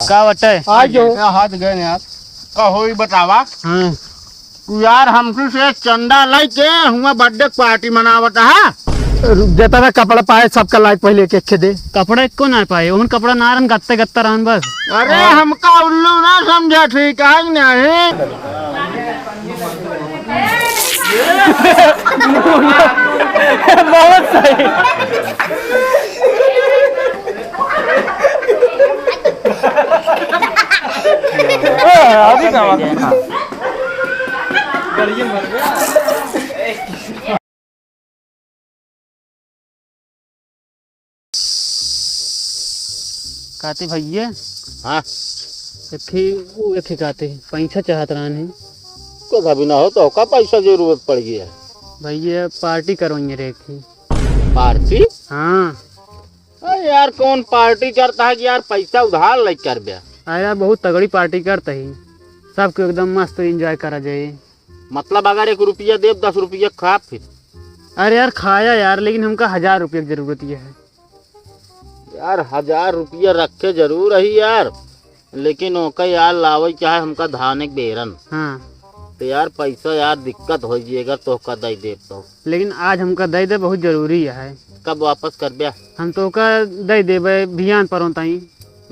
का बटे आज जो हाथ गए यार का होई बतावा। हाँ यार हमसे से चंदा लाई के हुआ बर्थडे पार्टी मनावत है। देता ना कपड़ा पाए सबका लाइक पहले के दे। कपड़ा को ना पाए उन कपड़ा ना रन गत्ते गत्ता रहन बस। अरे हमका उल्लू ना समझा ठीक है नहीं। बहुत सही। अभी कहाँ काते भैया हाँ एक काते पैसा चाहत रहन है को कभी ना हो तो का पैसा जरूरत पड़ गई है। भैया पार्टी करोगे रे की पार्टी? हाँ अरे यार कौन पार्टी करता है कि यार पैसा उधार ले कर दिया। अरे यार बहुत तगड़ी पार्टी करता ही सबको एकदम मस्त एंजॉय करा जाए। मतलब अगर 1 रुपया दे 10 रुपया खा फिर। अरे यार खाया यार लेकिन हमका 1000 रुपये की जरूरत है यार 1000 रुपया रखे जरूर रही यार, लेकिन ओका यार लावे चाहे हमका धाने बेरन। हाँ तो यार पैसा यार दिक्कत हो जाएगा तो का दे दे तो। लेकिन आज हमका दे दे बहुत जरूरी है। कब वापस कर दिया? हम तो का दे देवे भियान पर ताई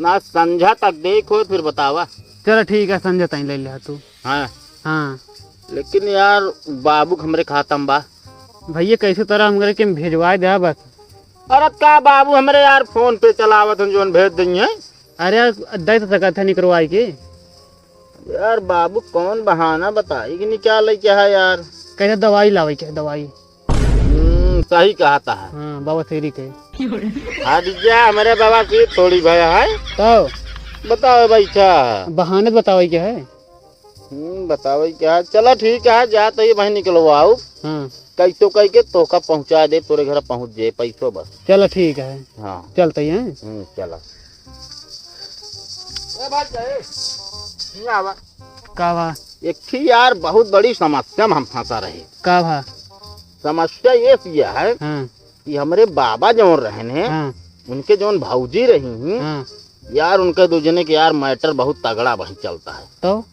ना संझा तक देखो फिर बतावा। चलो ठीक है संजय ताई ले लिया तू। हाँ हाँ लेकिन यार बाबू हमरे खाता में बा। भैया कैसे तरह हम के भेजवा दे बस। अरे का बाबू हमरे यार फोन पे चलावत हम जोन भेज देंगे। अरे यार दे तो सकत है निकलवाई के। यार बाबू कौन बहाना बताई कि क्या ले क्या है यार। कैसे दवाई लावे के दवाई। सही कहता है। हाँ बाबा तेरी के जा हमारे बाबा की थोड़ी भया है तो बताओ भाई क्या बहाने बतावे क्या है। बताओ क्या। चलो ठीक है जा तो ये वही निकलवाओ। हाँ कैसो कह के तोका पहुंचा दे तोरे घर पहुंच जाए पैसों बस। चलो ठीक है हाँ चलते हैं। चलो का भा एक थी यार बहुत बड़ी समस्या में हम फंसा रहे। का भा समस्या ये किया है हाँ कि हमारे बाबा जो रहन है हाँ उनके जो भौजी रही हाँ यार उनके दूजने के यार मैटर बहुत तगड़ा वही चलता है। तो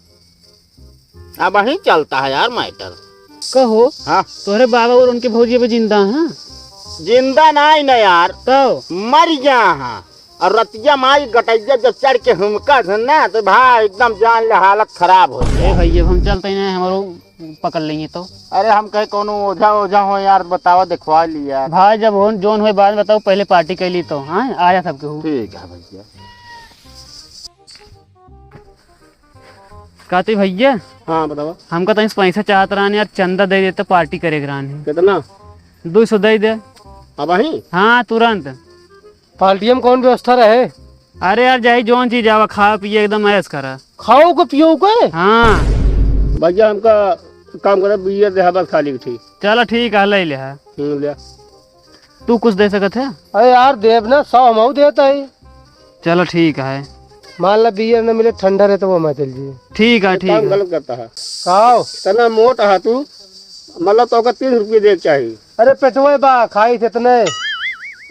अब वही चलता है यार मैटर। कहो हाँ तोहरे बाबा और उनके भौजी अभी जिंदा हैं। जिंदा नहीं ना यार तो मर गया हाँ। और रतिया माई गटैया जब चढ़ के हुमका ना तो भाई एकदम जान ले हालत खराब हो गई। भैया हम चलते हैं हमारो पकड़ लेंगे तो। अरे हम कहे कोनो ओझा ओझा हो यार बतावा दिखवा लिया भाई जब हो जोन हो बाद बताओ पहले पार्टी कर ली तो हाँ आया सबके हूँ। ठीक है भैया। कहते भैया हाँ बतावा हमका तो पैसा चाहत रहा यार चंदा दे देते पार्टी करेगा रानी। कितना? 200 दे दे। अब वही हाँ तुरंत। पार्टी में कौन व्यवस्था रहे? अरे यार जाही जोन चीज आवा खा पिए एकदम ऐश करा खाओ को पियो को। हाँ भैया हमका काम करे बियर दे बस खाली ठीक। चलो ठीक है ले ले लिया। तू कुछ दे सकत है? अरे यार देव ना 100 अमाउ देता है। चलो ठीक है। मान ला बियर न मिले ठंडा रहे तो वो मैं चल जी। ठीक है ठीक काम है। गलत करता है। खाओ इतना मोटा है तू मतलब तो 30 रुपये दे चाहिए। अरे पेटवे बा खाई थे इतने।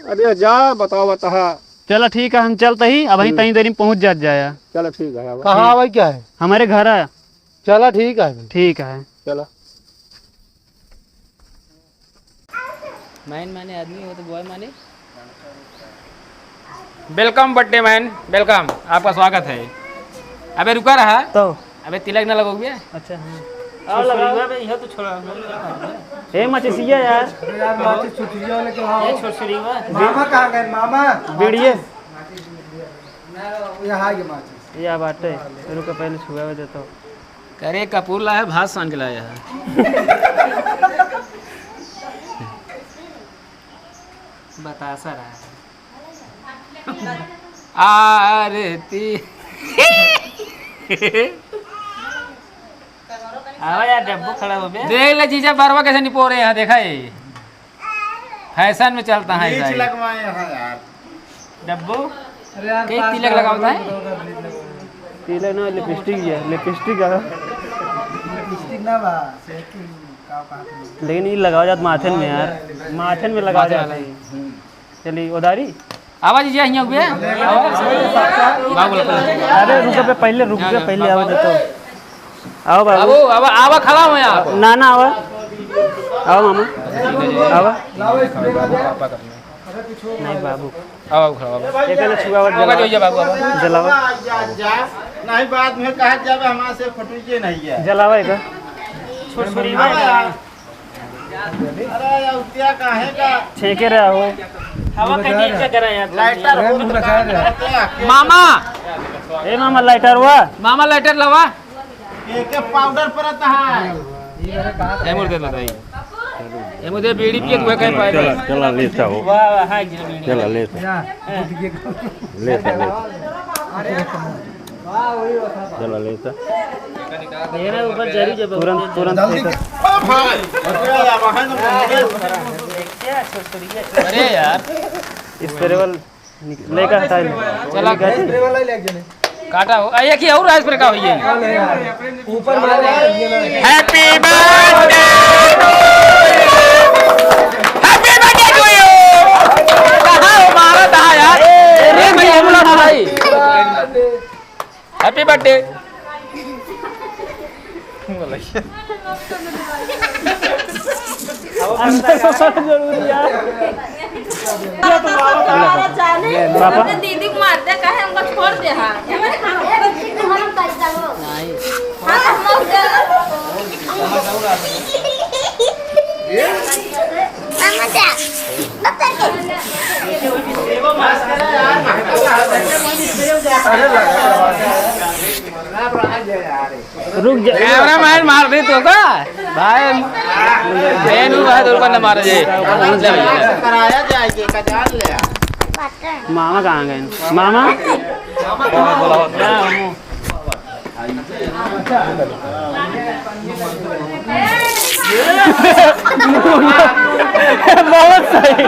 अरे जा बताओ बता। चलो ठीक है हम चलते ही अब वहीं तई देरी में पहुँच जाया। चलो ठीक है। कहाँ भाई क्या है? हमारे घर है। चला ठीक है। ठीक है। चलो मैन माने आदमी हो तो बॉय माने। वेलकम बर्थडे मैन वेलकम आपका स्वागत है। अबे रुका रहा तो अबे तिलक ना लगोगे। अच्छा हाँ और लगा बे यह तो छोड़ा ए मचसिया यार माचिस छुटिया लेके आओ। ये छोड़ छड़ीवा मामा कहाँ गए मामा? बीड़िए यहाँ के माचिस या बाटे रुको पहले छुआ देता हूँ। करे कपूर लाया भात सान के लाया है। बतासा रहा है आरती। आवा यार डब्बू खड़ा हो बे। देख ले जीजा बारवा कैसे निपो रहे हैं। देखा ये फैशन में चलता है बीच लगवाए यहाँ यार डब्बू। अरे यार एक तिलक लगाता है। तिलक ना लिपस्टिक है लिपस्टिक है लिपस्टिक ना बा लेकिन ये लगाओ जात माथन में यार माथन में लगाओ जात। चलिए उधारी आवाज जी यहाँ हुए बाबू अरे रुको पे पहले रुक गए पहले आवाज देतो आओ बाबू बाबू आवा आवा खड़ा हूँ यहाँ ना ना आवा आओ मामा आवा नहीं बाबू आवा खड़ा बाबू एक ने छुआ होगा जो ये बाबू जलावा नहीं बाद में कहा जावे हमारे से फटुजे नहीं है जलावा एक छोटी अरे उतिया काहे का छेके रहा हो हवा कैसे इनका करा यार लाइटर हो मामा ए मामा लाइटर हुआ मामा लाइटर लवा के पाउडर परत है ए मुर्दे लगाई ए मुर्दे बीड़ी पिए तू कहीं पाए चला लेता हो वाह वाह हाय जमीन चला लेता लेता चला लेता मेरे ऊपर जरी जब तुरंत तुरंत अरे यार स्प्रे वाल लेकर हटा ले चला काटा हो ये की और राइस पर का होई है ऊपर happy birthday happy birthday to you कहां हो मारा था यार अरे भाई हम लोग भाई हैप्पी बर्थडे पापा दीदी को मारते कहे हमको छोड़ दे हाँ रुक जा कैमरा मैन मार दे तो का भाई मेनू भाई दूर पर न मार जे कराया जाएगी कजाल ले मामा कहाँ गए मामा बहुत सही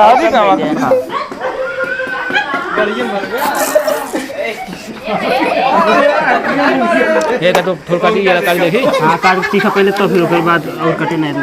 अभी ये का तो थोड़ा काटी ये काट देखी हाँ काट तीखा पहले तो फिर उसके बाद और कटे नहीं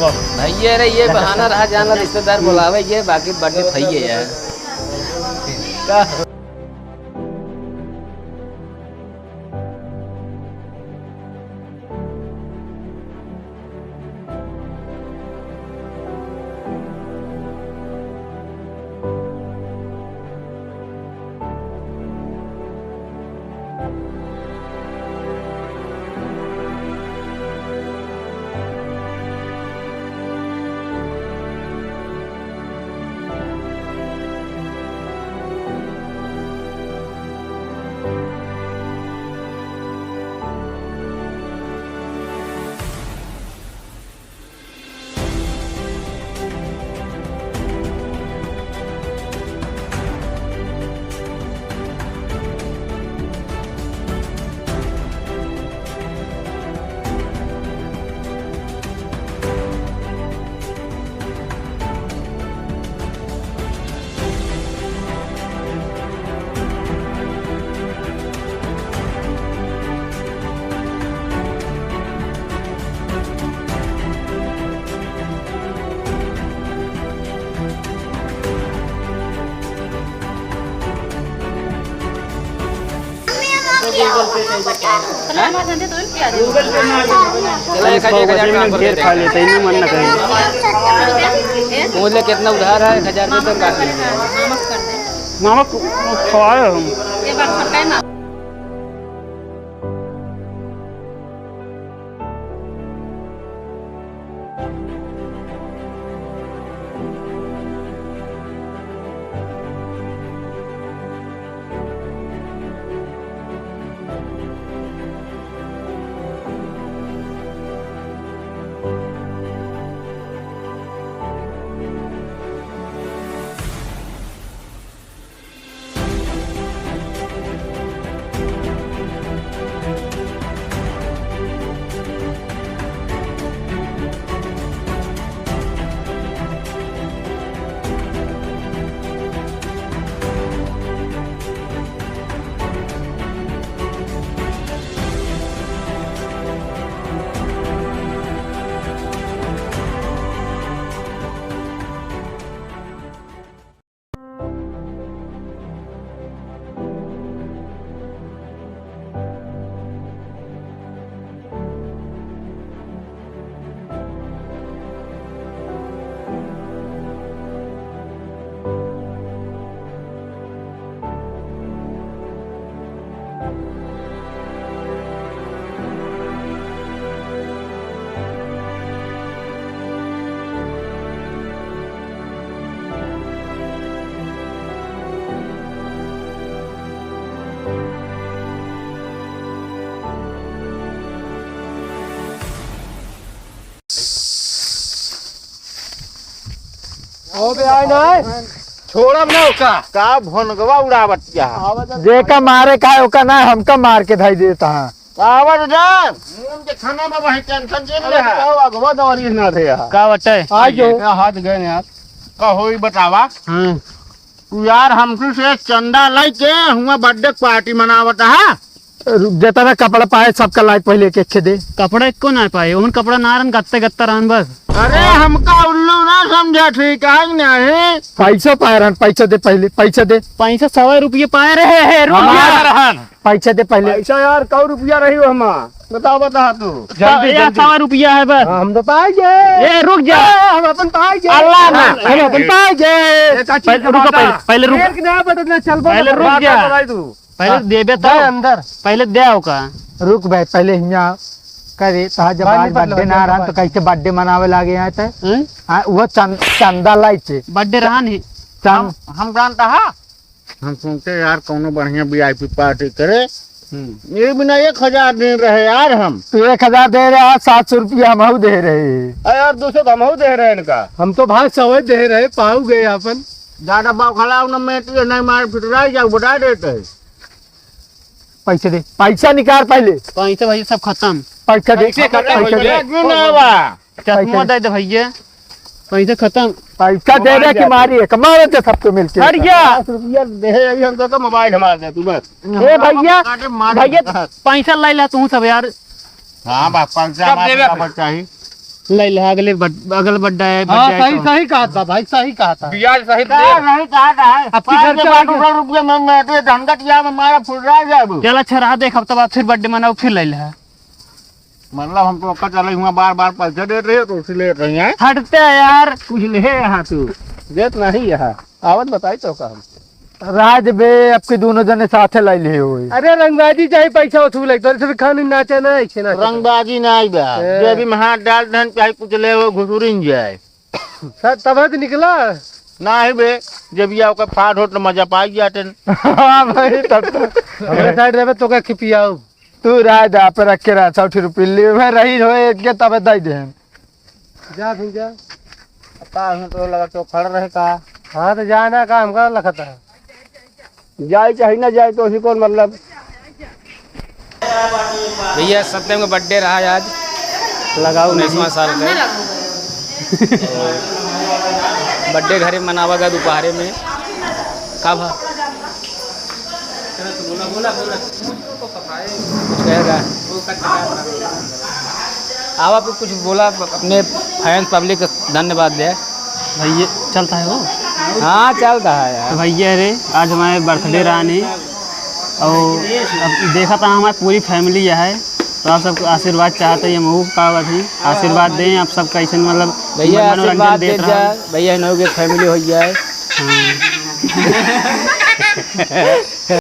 भैया रे ये बहाना रहा जाना रिश्तेदार बुलावे ये बाकी बर्थडे थई है यार का चला 1000 ट्रांसफर ढेर खा लेते हैं मन ना करेंगे। मुझे कितना उधार है 1000 रुपये तक काट लीजिए। नमक कर दे नमक खवाए हम एक बार खटकाए ना छोड़ब ना ओका का भनगवा उड़ावतिया जेका मारे का ओका ना हमका मार के धाई देता है। आवाज जा मुंह के खाना में वही टेंशन जे ले है अगवा दवारी ना थे यार का बटे आज जो हाथ गए यार का होई बतावा हां तू यार हमसे से चंदा लेके हुआ बर्थडे पार्टी मनावत है जितना कपड़ा पाए सबका लाइक पहले के खे दे। कपड़ा को ना पाए उन कपड़ा नारन गत्ते गत्ता रहन बस। अरे हमका उल्लू ना समझा ठीक है नहीं पैसा पाए रहन पैसा दे पहले पैसा दे पैसा 100 रुपये पाए रहे हैं पैसा दे पहले पैसा यार 100 रुपया रही हो हम बताओ बता तू जल्दी 100 रुपया है बस। हम तो पाए गे ए रुक जा हम अपन पाए गे अल्लाह ना हम अपन पाए गे रुको पहले रुक चल पहले रुक जा तू पहले देबे तो अंदर पहले दे आओ का रुक भाई पहले यहाँ करे तो जब आज बर्थडे ना रहा तो कैसे बर्थडे मनावे लागे यहाँ थे वो चंदा लाई थे बर्थडे रहा नहीं हम जानता है हम सोचते यार कौनो बढ़िया VIP पार्टी करे ये बिना 1000 दे रहे यार हम तो 1000 दे रहे 700 रुपया हम दे रहे यार 200 तो हम दे रहे हैं इनका हम तो भाई 100 दे रहे पाऊ गए अपन ज्यादा बाव खलाओ न में नहीं मार फिटरा जाओ बता देते है पैसे दे पैसा निकाल पहले पैसे भाई सब खत्म पैसा दे चश्मा दे दे भैया पैसे खत्म पैसा दे रहे कि मारी है कमावे थे सबको मिलके रुपया दे अभी हम तो मोबाइल हमार दे तू बस ए भैया भैया पैसा ले ला तू सब यार हां बाप पैसा हमारा चाहिए ले ले अगले अगल बर्थडे है सही कहा था भाई सही कहा था ब्याज सहित नहीं कहा था अब किधर रुपया मैं तो धनगटिया में मारा फुल रहा है चल अच्छा रहा देख हफ्ता बाद फिर बर्थडे मनाओ फिर ले ले मतलब हम तो चले हुआ बार पैसे दे रहे हो तो इसलिए रही हैं हटते यार कुछ नहीं है यहाँ तू देत नहीं यहाँ आवत बताई तो का राज बे आपके दोनों जने साथे लाई ले हुए अरे रंगबाजी चाहिए पैसा वसूल एक तो खाने नाचे ना ऐसे ना रंगबाजी नहीं बा जे भी में हाथ डाल धन चाहे कुछ ले वो घुसुरिन जाए तब तो निकला नहीं बे जब या ओकर फाड़ हो तो मजा पाई जाते हां भाई तब तो मेरे साइड रे तो का खिपियाओ तू राज आप रख के रहा 60 रुपये ले मैं रही होए के तब दई दे जा फिर जा का तो लगा तो खड़ रहे का हां तो जाना काम का लखता है जाए चाहे ना जाए तो उसी को मतलब भैया सत्यम का बर्थडे रहा आज लगाओ 19वां साल का बर्थडे घरे मनावागा दोपहर में का भा कुछ कहेगा आप आपको कुछ बोला अपने फैंस पब्लिक का धन्यवाद दे भैया चलता है वो हाँ चलता है यार भैया रे आज हमारे बर्थडे रहा नहीं और अब देखा था हमारी पूरी फैमिली है तो आप सबको आशीर्वाद चाहते हैं महू का बात आशीर्वाद दें आप सब कैसे मतलब भैया आशीर्वाद दे जाए भैया नौ के फैमिली हो जाए हाँ